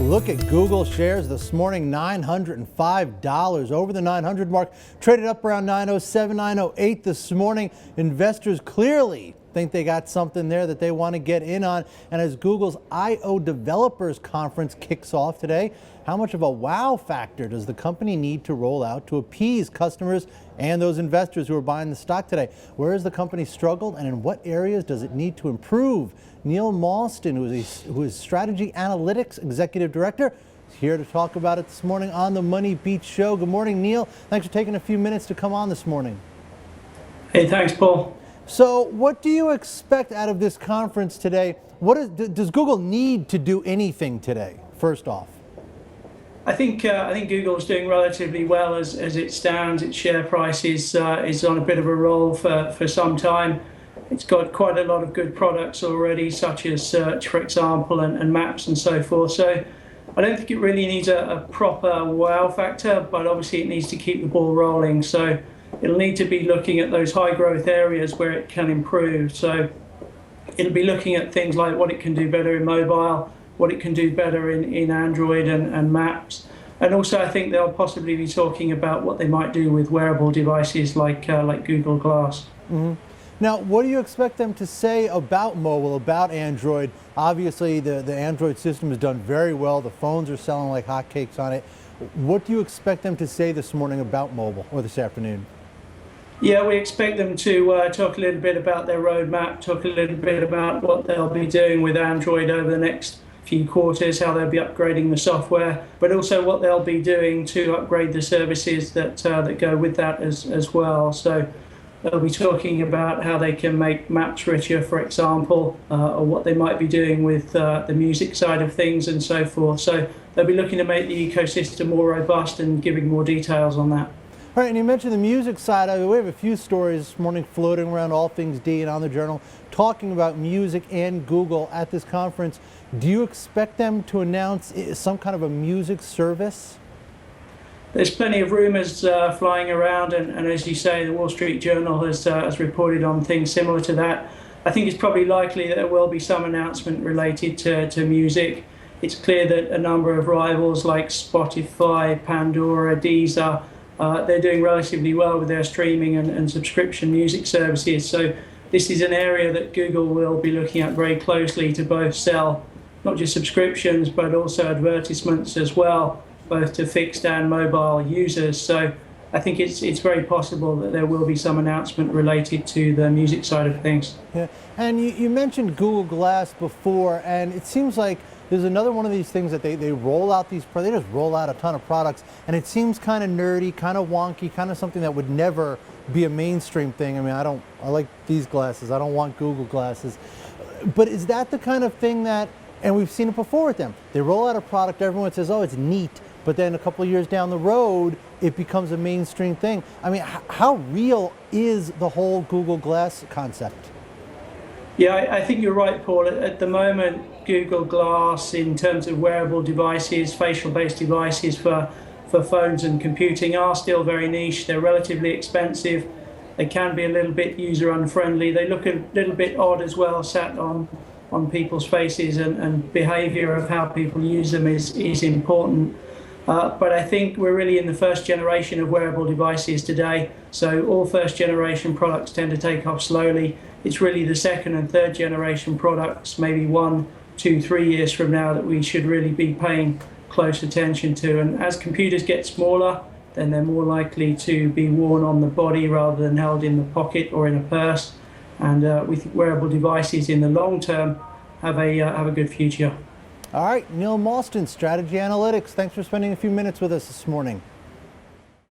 Look at Google shares this morning, $905 over the 900 mark, traded up around 907, 908 this morning. Investors clearly think they got something there that they want to get in on. And as Google's I/O Developers Conference kicks off today, how much of a wow factor does the company need to roll out to appease customers and those investors who are buying the stock today? Where has the company struggled, and in what areas does it need to improve? Neil Mawston, who is Strategy Analytics Executive Director, is here to talk about it this morning on the MoneyBeat show. Good morning, Neil. Thanks for taking a few minutes to come on this morning. Hey, thanks, Paul. So what do you expect out of this conference today? Does Google need to do anything today, first off? I think Google's doing relatively well as it stands. Its share price is on a bit of a roll for some time. It's got quite a lot of good products already, such as search, for example, and maps and so forth. So I don't think it really needs a proper wow factor, but obviously it needs to keep the ball rolling. So it'll need to be looking at those high growth areas where it can improve. So it'll be looking at things like what it can do better in mobile, what it can do better in Android and maps. And also I think they'll possibly be talking about what they might do with wearable devices like Google Glass. Mm-hmm. Now, what do you expect them to say about mobile, about Android? Obviously, the Android system has done very well. The phones are selling like hotcakes on it. What do you expect them to say this morning about mobile, or this afternoon? Yeah, we expect them to talk a little bit about their roadmap, talk a little bit about what they'll be doing with Android over the next few quarters, how they'll be upgrading the software, but also what they'll be doing to upgrade the services that go with that as well. So they'll be talking about how they can make maps richer, for example, or what they might be doing with the music side of things and so forth. So they'll be looking to make the ecosystem more robust and giving more details on that. All right, and you mentioned the music side. We have a few stories this morning floating around All Things D and on the Journal talking about music and Google at this conference. Do you expect them to announce some kind of a music service? There's plenty of rumors flying around, and as you say, the Wall Street Journal has reported on things similar to that. I think it's probably likely that there will be some announcement related to music. It's clear that a number of rivals like Spotify, Pandora, Deezer, they're doing relatively well with their streaming and subscription music services. So this is an area that Google will be looking at very closely to both sell not just subscriptions but also advertisements as well, both to fixed and mobile users. So I think it's very possible that there will be some announcement related to the music side of things. Yeah, and you mentioned Google Glass before, and it seems like there's another one of these things that they roll out they just roll out a ton of products, and it seems kind of nerdy, kind of wonky, kind of something that would never be a mainstream thing. I mean, I like these glasses. I don't want Google glasses. But is that the kind of thing that, and we've seen it before with them, they roll out a product, everyone says, oh, it's neat, but then a couple of years down the road, it becomes a mainstream thing. I mean, how real is the whole Google Glass concept? Yeah, I think you're right, Paul. At the moment, Google Glass, in terms of wearable devices, facial-based devices for phones and computing, are still very niche. They're relatively expensive. They can be a little bit user-unfriendly. They look a little bit odd as well, sat on people's faces, and behavior of how people use them is important. But I think we're really in the first generation of wearable devices today. So all first generation products tend to take off slowly. It's really the second and third generation products, maybe 1, 2, 3 years from now, that we should really be paying close attention to. And as computers get smaller, then they're more likely to be worn on the body rather than held in the pocket or in a purse. And we think wearable devices in the long term have a good future. All right, Neil Mawston, Strategy Analytics. Thanks for spending a few minutes with us this morning.